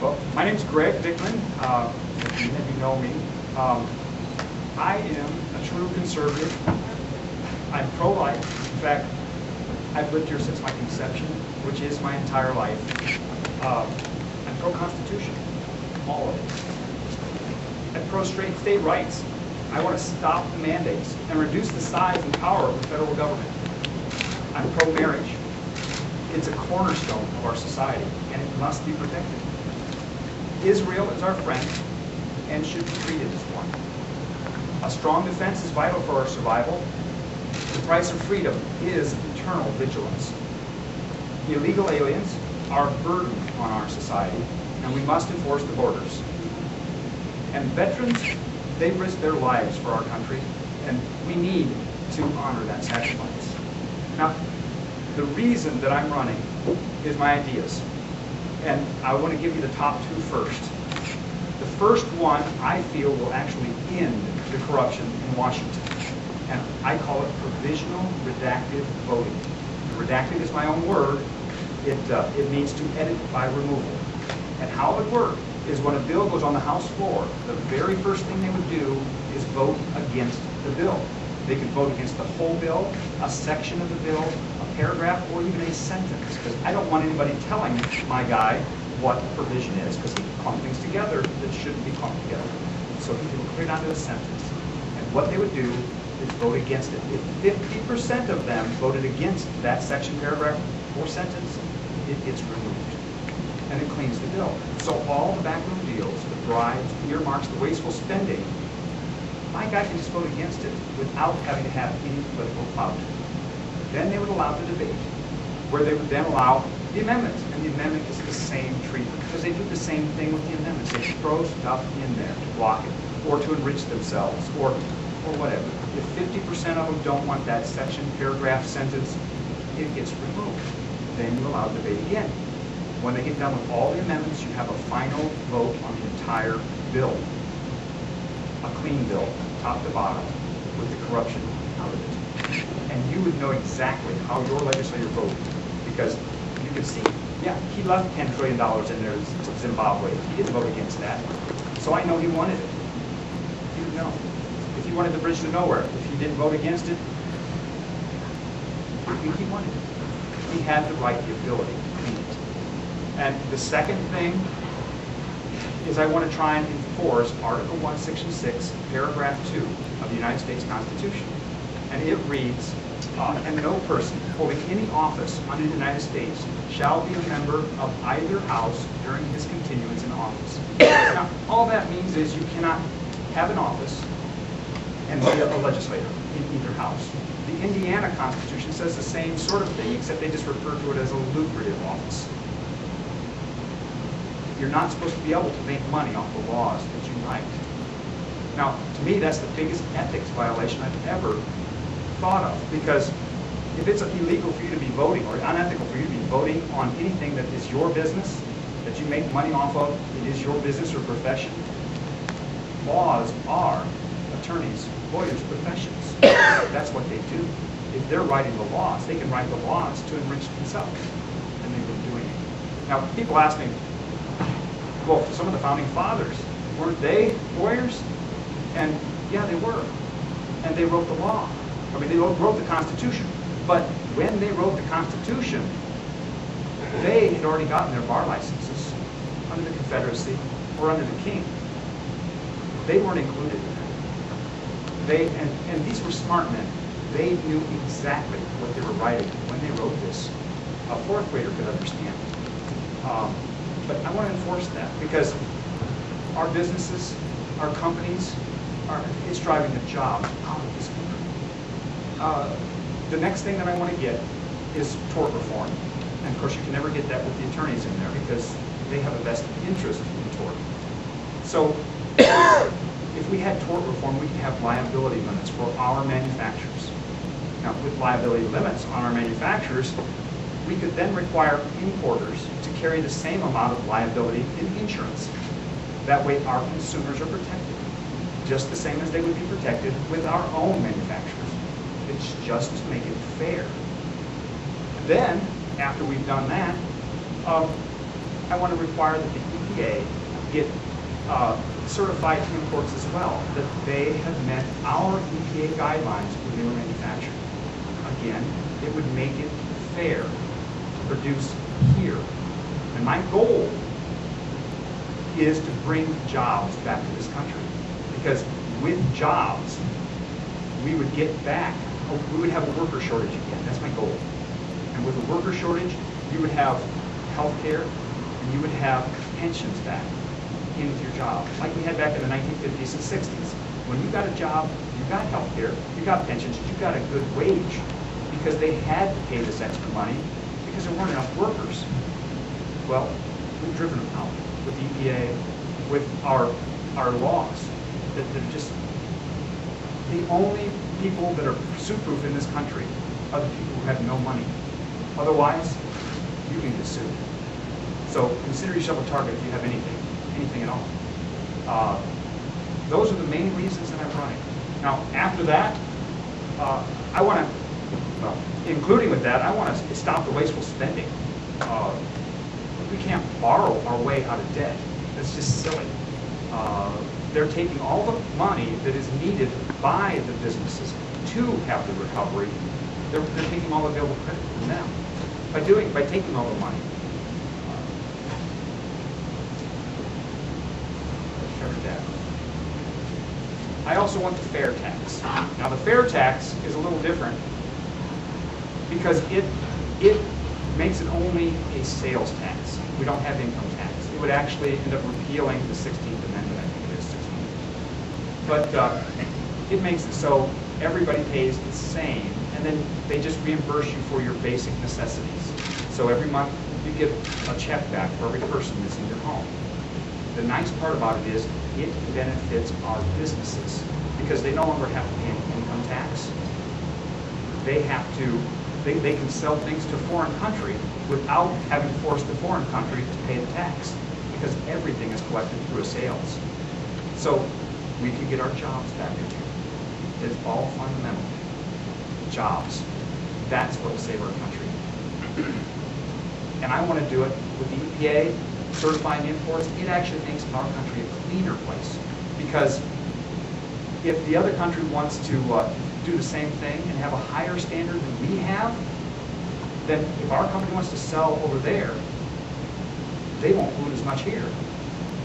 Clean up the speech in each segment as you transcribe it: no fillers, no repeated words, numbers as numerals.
Well, my name's Greg Dickman. Many of you know me. I am a true conservative. I'm pro-life. In fact, I've lived here since my conception, which is my entire life. I'm pro-Constitution, all of it. I'm pro-state rights. I want to stop the mandates and reduce the size and power of the federal government. I'm pro-marriage. It's a cornerstone of our society, and it must be protected. Israel is our friend and should be treated as one. A strong defense is vital for our survival. The price of freedom is eternal vigilance. Illegal aliens are a burden on our society, and we must enforce the borders. And veterans, they've risked their lives for our country, and we need to honor that sacrifice. Now, the reason that I'm running is my ideas. And I want to give you the top two first. The first one, I feel, will actually end the corruption in Washington. And I call it provisional redacted voting. Redacted is my own word. It means to edit by removal. And how it would work is when a bill goes on the House floor, the very first thing they would do is vote against the bill. They could vote against the whole bill, a section of the bill, a paragraph, or even a sentence. Because I don't want anybody telling my guy what the provision is, because he can clump things together that shouldn't be clumped together. So he can clear down to a sentence. And what they would do is vote against it. If 50% of them voted against that section, paragraph, or sentence, it gets removed. And it cleans the bill. So all the backroom deals, the bribes, the earmarks, the wasteful spending, my guy can just vote against it without having to have any political clout. Then they would allow the debate, where they would then allow the amendments. And the amendment is the same treatment, because they do the same thing with the amendments. They throw stuff in there to block it, or to enrich themselves, or whatever. If 50% of them don't want that section, paragraph, sentence, it gets removed. Then you allow debate again. When they get done with all the amendments, you have a final vote on the entire bill. A clean bill, top to bottom, with the corruption out of it. And you would know exactly how your legislator voted, because you could see, yeah, he left $10 trillion in there to Zimbabwe. He didn't vote against that. So I know he wanted it. You would know. If he wanted the bridge to nowhere, if he didn't vote against it, he wanted it. He had the right, the ability to clean it. And the second thing is I want to try and enforce Article 1, Section 6, Paragraph 2 of the United States Constitution. And it reads, and no person holding any office under the United States shall be a member of either house during his continuance in office. Now, all that means is you cannot have an office and be a legislator in either house. The Indiana Constitution says the same sort of thing, except they just refer to it as a lucrative office. You're not supposed to be able to make money off the laws that you write. Now, to me, that's the biggest ethics violation I've ever thought of, because if it's illegal for you to be voting, or unethical for you to be voting on anything that is your business, that you make money off of, it is your business or profession, laws are attorneys, lawyers' professions. That's what they do. If they're writing the laws, they can write the laws to enrich themselves, and they've been doing it. Now, people ask me, well, some of the founding fathers, weren't they lawyers? And yeah, they were. And they wrote the law. I mean, they wrote the Constitution. But when they wrote the Constitution, they had already gotten their bar licenses under the Confederacy or under the King. They weren't included in that. And these were smart men. They knew exactly what they were writing when they wrote this. A fourth grader could understand. But I want to enforce that, because our businesses, our companies, it's driving the jobs out of this country. The next thing that I want to get is tort reform. And of course, you can never get that with the attorneys in there, because they have a vested interest in tort. So if we had tort reform, we could have liability limits for our manufacturers. Now, with liability limits on our manufacturers, we could then require importers to carry the same amount of liability in insurance. That way our consumers are protected, just the same as they would be protected with our own manufacturers. It's just to make it fair. Then, after we've done that, I want to require that the EPA get certified imports as well, that they have met our EPA guidelines when they were manufactured. Again, it would make it fair to produce here. And my goal is to bring jobs back to this country. Because with jobs, we would get back, we would have a worker shortage again. That's my goal. And with a worker shortage, you would have health care and you would have pensions back into your job, like we had back in the 1950s and 60s. When you got a job, you got health care, you got pensions, you got a good wage, because they had to pay this extra money because there weren't enough workers. Well, we've driven them out with the EPA, with our laws that are just, the only people that are suit-proof in this country are the people who have no money. Otherwise, you can get sued. So consider yourself a target if you have anything at all. Those are the main reasons that I'm running. Now, after that, I want to, including with that, I want to stop the wasteful spending. We can't borrow our way out of debt. That's just silly. They're taking all the money that is needed by the businesses to have the recovery. They're taking all available credit from them by taking all the money. I also want the fair tax. Now the fair tax is a little different because it makes it only a sales tax. We don't have income tax. It would actually end up repealing the 16th Amendment, I think it is 16th. But it makes it so everybody pays the same, and then they just reimburse you for your basic necessities. So every month you get a check back for every person that's in your home. The nice part about it is it benefits our businesses because they no longer have to pay an income tax. They can sell things to a foreign country without having forced the foreign country to pay the tax because everything is collected through a sales. So we can get our jobs back again. It's all fundamental. Jobs. That's what will save our country. And I want to do it with the EPA certifying imports. It actually makes our country a cleaner place because if the other country wants to do the same thing and have a higher standard than we have, then if our company wants to sell over there, they won't pollute as much here.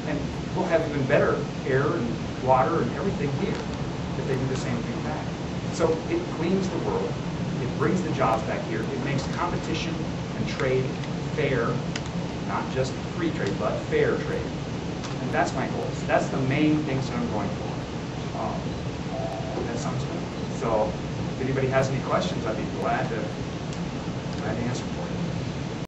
And we'll have even better air and water and everything here if they do the same thing back. So it cleans the world. It brings the jobs back here. It makes competition and trade fair, not just free trade, but fair trade. And that's my goals. That's the main things that I'm going for. That sounds good. So if anybody has any questions, I'd be glad to answer for you.